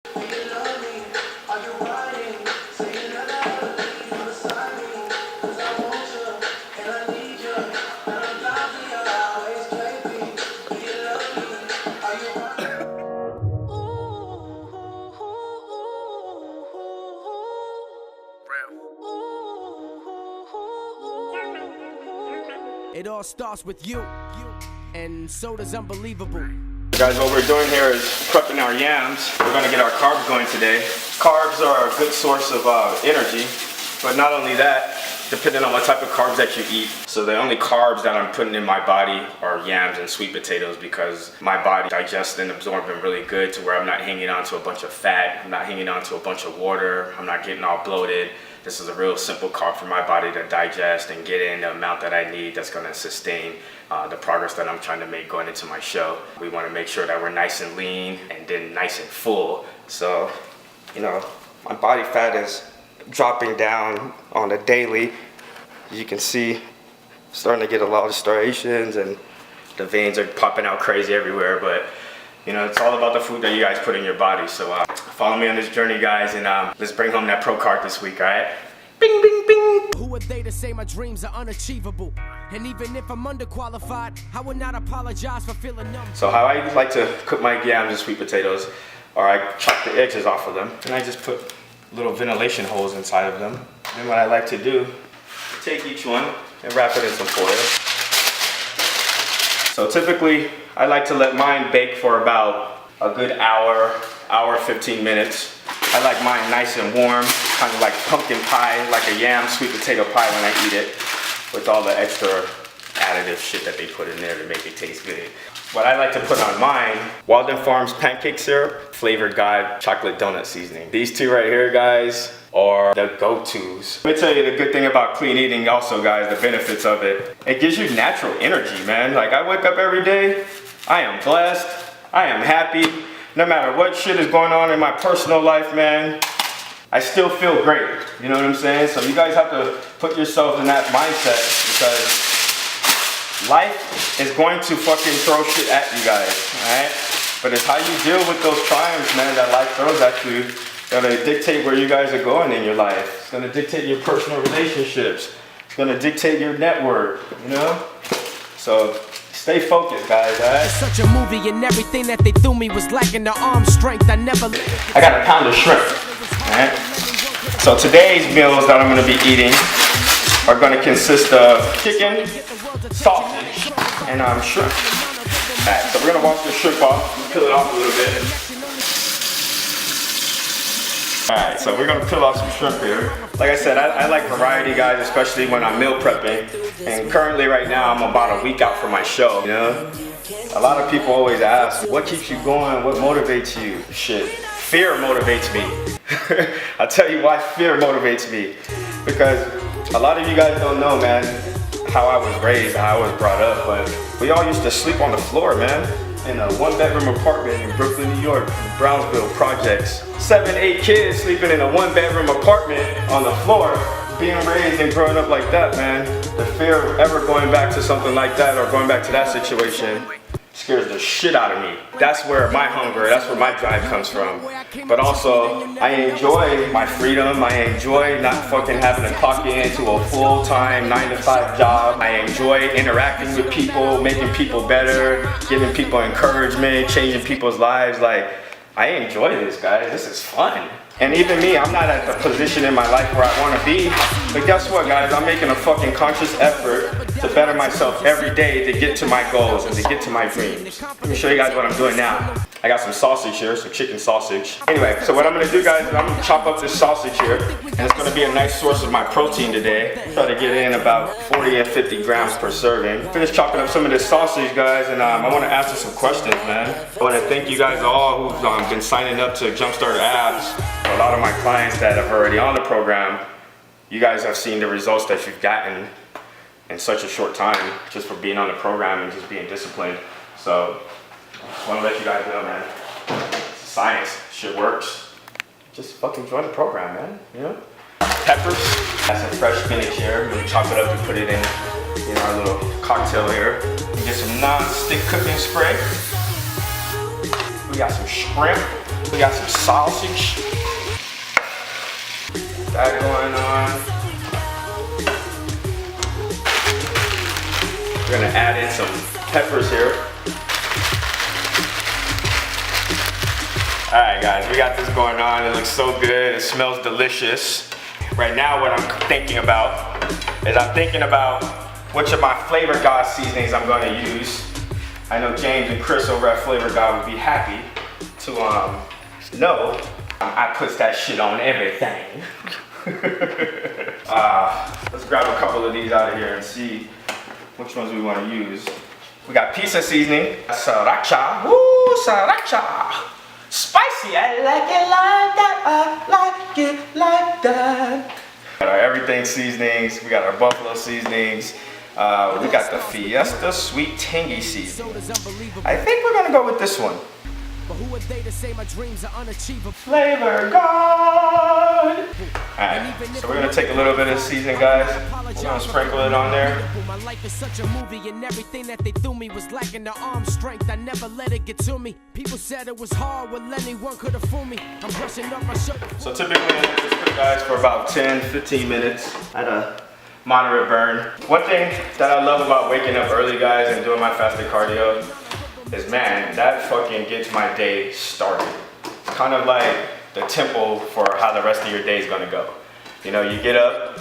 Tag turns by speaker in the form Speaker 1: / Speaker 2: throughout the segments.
Speaker 1: It all starts with you, and so does unbelievable.
Speaker 2: Guys, what we're doing here is prepping our yams. We're gonna get our carbs going today. Carbs are a good source of energy, but not only that, depending on what type of carbs that you eat. So the only carbs that I'm putting in my body are yams and sweet potatoes because my body digests and absorbs them really good to where I'm not hanging on to a bunch of fat, I'm not hanging on to a bunch of water, I'm not getting all bloated. This is a real simple carb for my body to digest and get in the amount that I need that's gonna sustain the progress that I'm trying to make going into my show. We wanna make sure that we're nice and lean and then nice and full. So, you know, my body fat is dropping down on a daily. You can see starting to get a lot of striations and the veins are popping out crazy everywhere, but you know, it's all about the food that you guys put in your body. So follow me on this journey, guys, and let's bring home that pro card this week, all right? Bing, bing, bing.
Speaker 1: Who are they to say my dreams are unachievable? And even if I'm underqualified, I would not apologize for feeling numb.
Speaker 2: So how I like to cook my yams and sweet potatoes, or I chop the edges off of them, and I just put little ventilation holes inside of them. Then what I like to do, take each one and wrap it in some foil. So typically, I like to let mine bake for about a good hour, 15 minutes. I like mine nice and warm, kind of like pumpkin pie, like a yam sweet potato pie when I eat it, with all the extra additive shit that they put in there to make it taste good. What I like to put on mine, Walden Farms pancake syrup, Flavored God chocolate donut seasoning. These two right here, guys, are the go-tos. Let me tell you the good thing about clean eating also, guys, the benefits of it. It gives you natural energy, man. Like, I wake up every day, I am blessed, I am happy. No matter what shit is going on in my personal life, man, I still feel great. You know what I'm saying? So you guys have to put yourselves in that mindset because life is going to fucking throw shit at you guys, alright? But it's how you deal with those triumphs, man, that life throws at you. It's gonna dictate where you guys are going in your life. It's gonna dictate your personal relationships. It's gonna dictate your network, you know? So stay focused, guys, alright?
Speaker 1: It's such a movie and everything that they threw me was lacking the arm strength. I
Speaker 2: got a pound of shrimp, alright? So today's meals that I'm gonna be eating are gonna consist of chicken, sausage, and shrimp. Alright, so we're gonna wash the shrimp off, peel it off a little bit. Alright, so we're gonna peel off some shrimp here. Like I said, I like variety, guys, especially when I'm meal prepping. And currently right now, I'm about a week out from my show, you know? A lot of people always ask, what keeps you going? What motivates you? Shit, fear motivates me. I'll tell you why fear motivates me. Because a lot of you guys don't know, man, how I was raised, how I was brought up, but we all used to sleep on the floor, man, in a one-bedroom apartment in Brooklyn, New York, Brownsville projects. 7, 8 kids sleeping in a one-bedroom apartment on the floor, being raised and growing up like that, man. The fear of ever going back to something like that or going back to that situation scares the shit out of me. That's where my hunger, that's where my drive comes from. But also, I enjoy my freedom. I enjoy not fucking having to clock into a full-time 9-to-5 job. I enjoy interacting with people, making people better, giving people encouragement, changing people's lives. Like, I enjoy this, guys. This is fun. And even me, I'm not at the position in my life where I want to be. But guess what, guys? I'm making a fucking conscious effort to better myself every day to get to my goals and to get to my dreams. Let me show you guys what I'm doing now. I got some sausage here, some chicken sausage. Anyway, so what I'm gonna do, guys, is I'm gonna chop up this sausage here, and it's gonna be a nice source of my protein today. Try to get in about 40 and 50 grams per serving. Finish chopping up some of this sausage, guys, and I wanna answer some questions, man. I wanna thank you guys all who've been signing up to Jumpstart Abs. A lot of my clients that are already on the program, you guys have seen the results that you've gotten in such a short time just for being on the program and just being disciplined. So I want to let you guys know, man, it's science, shit works. Just fucking join the program, man, you know? Peppers, got some fresh spinach here. We chop it up and put it in our little cocktail here. We get some non-stick cooking spray. We got some shrimp. We got some sausage. That going on. We're gonna add in some peppers here. Alright guys, we got this going on. It looks so good. It smells delicious. Right now what I'm thinking about is which of my Flavor God seasonings I'm going to use. I know James and Chris over at Flavor God would be happy to know I puts that shit on everything. Let's grab a couple of these out of here and see which ones we want to use. We got pizza seasoning, sriracha, woo, sriracha. Spicy, I like it like that, I like it like that. We got our everything seasonings, we got our buffalo seasonings, we got the Fiesta sweet tangy seasoning. I think we're gonna go with this one.
Speaker 1: But who are they to say my dreams are unachievable?
Speaker 2: Flavor God! Alright, so we're gonna take a little bit of seasoning, guys. We're gonna sprinkle it on there.
Speaker 1: My life is such a movie, and everything that they threw me was lacking the arm strength. I never let it get to me. People said it was hard, well anyone could have fooled me. I'm brushing up my shoulder.
Speaker 2: So typically I let this cook, guys, for about 10-15 minutes at a moderate burn. One thing that I love about waking up early, guys, and doing my fasted cardio is, man, that fucking gets my day started. It's kind of like the tempo for how the rest of your day is gonna go. You know, you get up,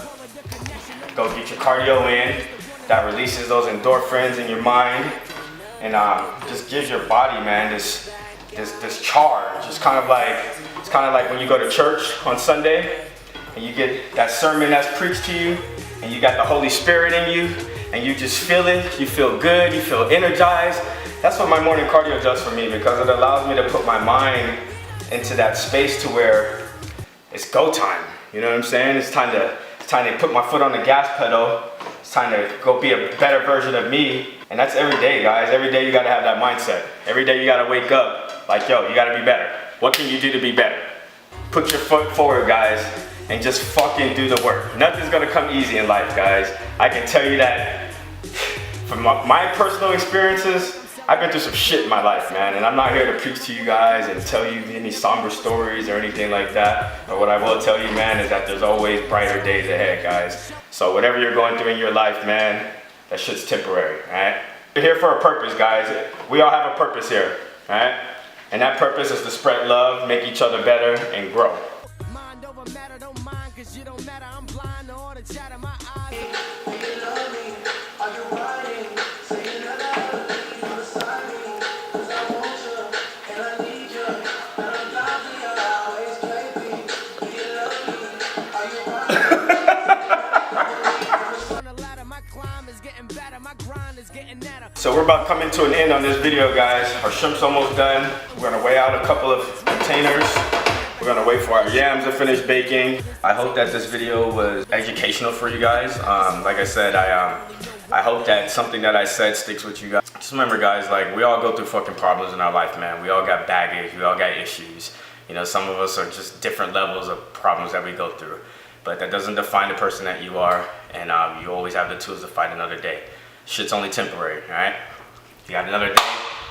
Speaker 2: go get your cardio in, that releases those endorphins in your mind, and just gives your body, man, this charge. It's kind of like when you go to church on Sunday, and you get that sermon that's preached to you, and you got the Holy Spirit in you, and you just feel it, you feel good, you feel energized. That's what my morning cardio does for me, because it allows me to put my mind into that space to where it's go time. You know what I'm saying? It's time to put my foot on the gas pedal. It's time to go be a better version of me. And that's every day, guys. Every day you gotta have that mindset. Every day you gotta wake up like, yo, you gotta be better. What can you do to be better? Put your foot forward, guys, and just fucking do the work. Nothing's gonna come easy in life, guys. I can tell you that from my personal experiences. I've been through some shit in my life, man, and I'm not here to preach to you guys and tell you any somber stories or anything like that. But what I will tell you, man, is that there's always brighter days ahead, guys. So whatever you're going through in your life, man, that shit's temporary, alright? We're here for a purpose, guys. We all have a purpose here, alright? And that purpose is to spread love, make each other better, and grow.
Speaker 1: Mind over matter, don't mind, 'cause you don't matter. I'm blind to all the chat in my eyes.
Speaker 2: So we're about coming to an end on this video, guys. Our shrimp's almost done. We're gonna weigh out a couple of containers. We're gonna wait for our yams to finish baking. I hope that this video was educational for you guys. Like I said, I hope that something that I said sticks with you guys. Just remember, guys, like, we all go through fucking problems in our life, man. We all got baggage, we all got issues. You know, some of us are just different levels of problems that we go through. But that doesn't define the person that you are, and you always have the tools to fight another day. Shit's only temporary, alright? You got another day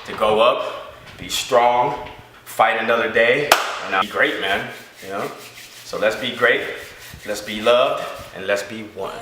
Speaker 2: to go up, be strong, fight another day, and be great, man, you know? So let's be great, let's be loved, and let's be one.